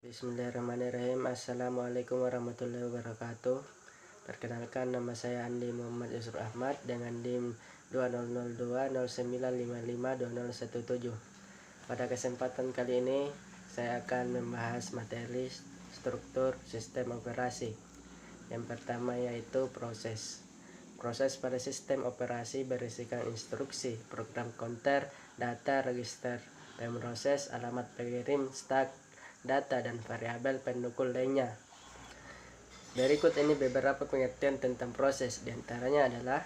Bismillahirrahmanirrahim. Assalamualaikum warahmatullahi wabarakatuh. Perkenalkan, nama saya Andi Muhammad Yusuf Ahmad dengan NIM 200209552017. Pada kesempatan kali ini saya akan membahas materi struktur sistem operasi. Yang pertama yaitu proses. Proses pada sistem operasi berisikan instruksi, program counter, data, register, pemroses, alamat pengirim, stack, data, dan variabel pendukung lainnya. Berikut ini beberapa pengertian tentang proses. Di antaranya adalah,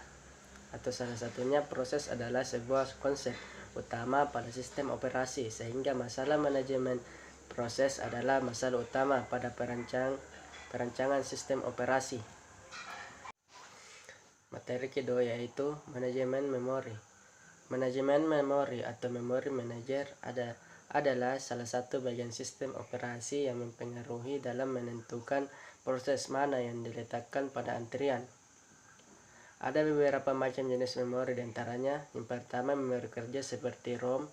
atau salah satunya, proses adalah sebuah konsep utama pada sistem operasi, sehingga masalah manajemen proses adalah masalah utama pada perancangan sistem operasi. Materi kedua yaitu manajemen memori. Manajemen memori atau memory manager adalah salah satu bagian sistem operasi yang mempengaruhi dalam menentukan proses mana yang diletakkan pada antrian. Ada beberapa macam jenis memori, diantaranya yang pertama memori kerja seperti ROM,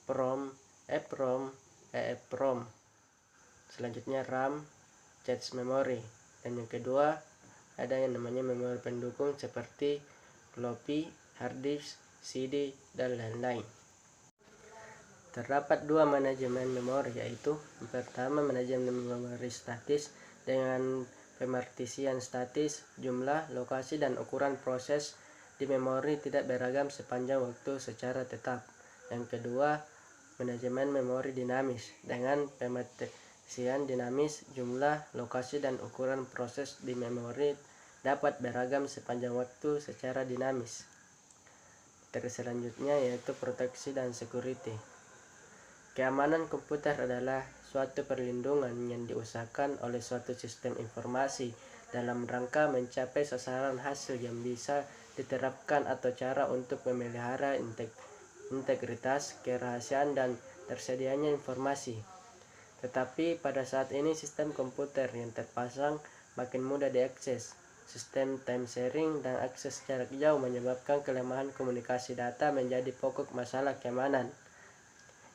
PROM, EPROM, EEPROM. Selanjutnya RAM, cache memory. Dan yang kedua ada yang namanya memori pendukung seperti floppy, hard disk, CD, dan lain-lain. Terdapat dua manajemen memori, yaitu yang pertama manajemen memori statis dengan pemartisian statis, jumlah, lokasi, dan ukuran proses di memori tidak beragam sepanjang waktu secara tetap. Yang kedua, manajemen memori dinamis dengan pemartisian dinamis, jumlah, lokasi, dan ukuran proses di memori dapat beragam sepanjang waktu secara dinamis. Materi selanjutnya yaitu proteksi dan security. Keamanan komputer adalah suatu perlindungan yang diusahakan oleh suatu sistem informasi dalam rangka mencapai sasaran hasil yang bisa diterapkan atau cara untuk memelihara integritas, kerahasiaan, dan tersedianya informasi. Tetapi pada saat ini sistem komputer yang terpasang makin mudah diakses. Sistem time sharing dan akses jarak jauh menyebabkan kelemahan komunikasi data menjadi pokok masalah keamanan.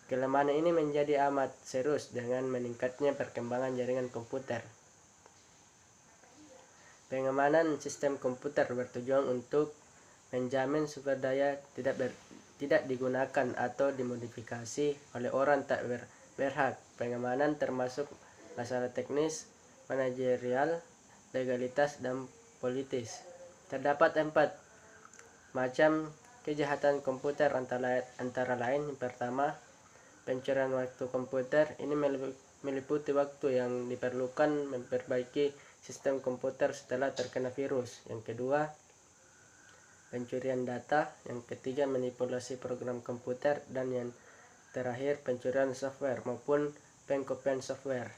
Kelemahan ini menjadi amat serius dengan meningkatnya perkembangan jaringan komputer. Pengamanan sistem komputer bertujuan untuk menjamin sumber daya tidak digunakan atau dimodifikasi oleh orang tak berhak. Pengamanan termasuk masalah teknis, manajerial, legalitas, dan politis. Terdapat 4 macam kejahatan komputer, antara lain yang pertama, pencurian waktu komputer. Ini meliputi waktu yang diperlukan memperbaiki sistem komputer setelah terkena virus. Yang kedua, pencurian data. Yang ketiga, manipulasi program komputer. Dan yang terakhir, pencurian software maupun pengkopian software.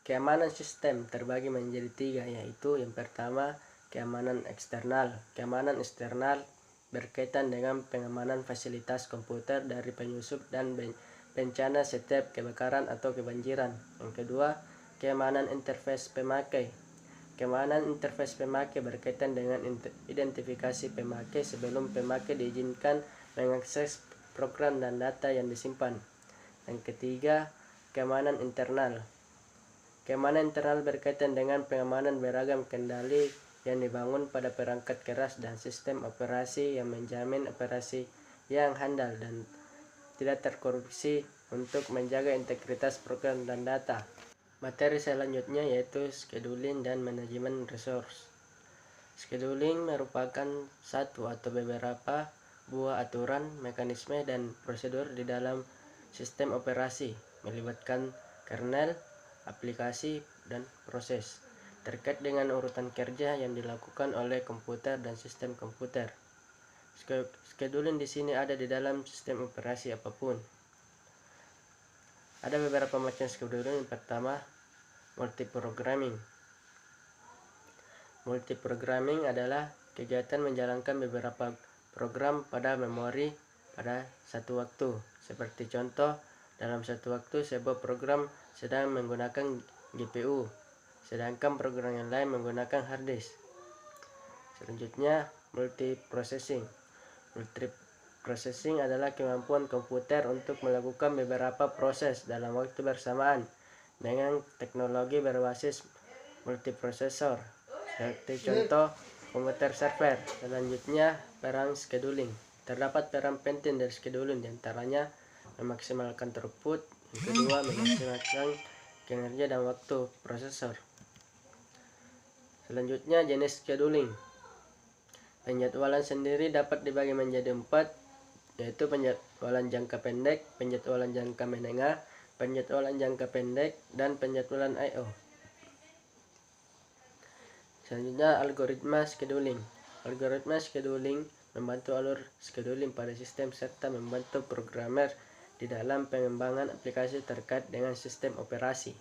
Keamanan sistem terbagi menjadi 3, yaitu yang pertama, keamanan eksternal. Keamanan eksternal berkaitan dengan pengamanan fasilitas komputer dari penyusup dan bencana setiap kebakaran atau kebanjiran. Yang kedua, keamanan interface pemakai. Keamanan interface pemakai berkaitan dengan identifikasi pemakai sebelum pemakai diizinkan mengakses program dan data yang disimpan. Yang ketiga, keamanan internal. Keamanan internal berkaitan dengan pengamanan beragam kendali yang dibangun pada perangkat keras dan sistem operasi yang menjamin operasi yang handal dan tidak terkorupsi untuk menjaga integritas program dan data. Materi selanjutnya yaitu scheduling dan manajemen resource. Scheduling merupakan satu atau beberapa buah aturan, mekanisme, dan prosedur di dalam sistem operasi melibatkan kernel, aplikasi, dan proses terkait dengan urutan kerja yang dilakukan oleh komputer dan sistem komputer. Scheduling di sini ada di dalam sistem operasi apapun. Ada beberapa macam scheduling. Yang pertama, multiprogramming. Multiprogramming adalah kegiatan menjalankan beberapa program pada memori pada satu waktu. Seperti contoh, dalam satu waktu sebuah program sedang menggunakan GPU, sedangkan program yang lain menggunakan hard disk. Selanjutnya, multiprocessing. Multiprocessing adalah kemampuan komputer untuk melakukan beberapa proses dalam waktu bersamaan. dengan teknologi berbasis multiprosesor, seperti contoh komputer server. Selanjutnya, peran scheduling. Terdapat peran penting dari scheduling, diantaranya memaksimalkan throughput, yang kedua memaksimalkan kinerja dan waktu prosesor. Selanjutnya, jenis scheduling. Penjadwalan sendiri dapat dibagi menjadi 4, yaitu penjadwalan jangka pendek, penjadwalan jangka menengah, penjadwalan jangka pendek, dan penjadwalan I/O. Selanjutnya, algoritma scheduling. Algoritma scheduling membantu alur scheduling pada sistem serta membantu programmer di dalam pengembangan aplikasi terkait dengan sistem operasi.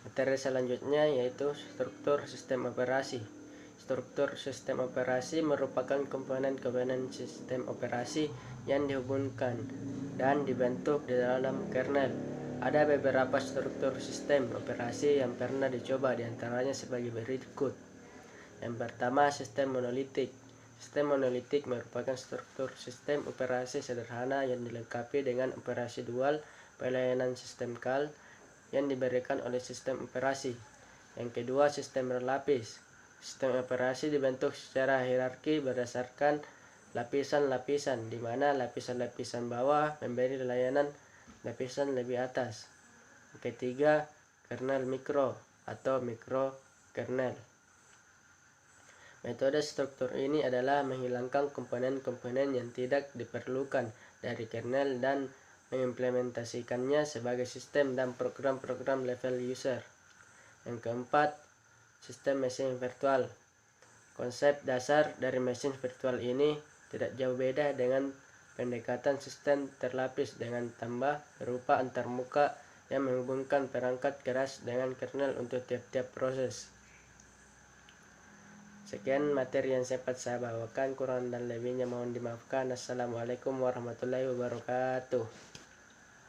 Materi selanjutnya yaitu struktur sistem operasi. Struktur sistem operasi merupakan komponen-komponen sistem operasi yang dihubungkan dan dibentuk di dalam kernel. Ada beberapa struktur sistem operasi yang pernah dicoba, diantaranya sebagai berikut. Yang pertama, sistem monolitik. Sistem monolitik merupakan struktur sistem operasi sederhana yang dilengkapi dengan operasi dual pelayanan sistem call yang diberikan oleh sistem operasi. Yang kedua, sistem berlapis. Sistem operasi dibentuk secara hierarki berdasarkan lapisan-lapisan, di mana lapisan-lapisan bawah memberi layanan lapisan lebih atas. Yang ketiga, kernel mikro atau mikrokernel. Metode struktur ini adalah menghilangkan komponen-komponen yang tidak diperlukan dari kernel dan mengimplementasikannya sebagai sistem dan program-program level user. Yang keempat, sistem mesin virtual. Konsep dasar dari mesin virtual ini tidak jauh beda dengan pendekatan sistem terlapis dengan tambah berupa antarmuka yang menghubungkan perangkat keras dengan kernel untuk tiap-tiap proses. Sekian materi yang sempat saya bawakan, kurang dan lebihnya mohon dimaafkan. Assalamualaikum warahmatullahi wabarakatuh.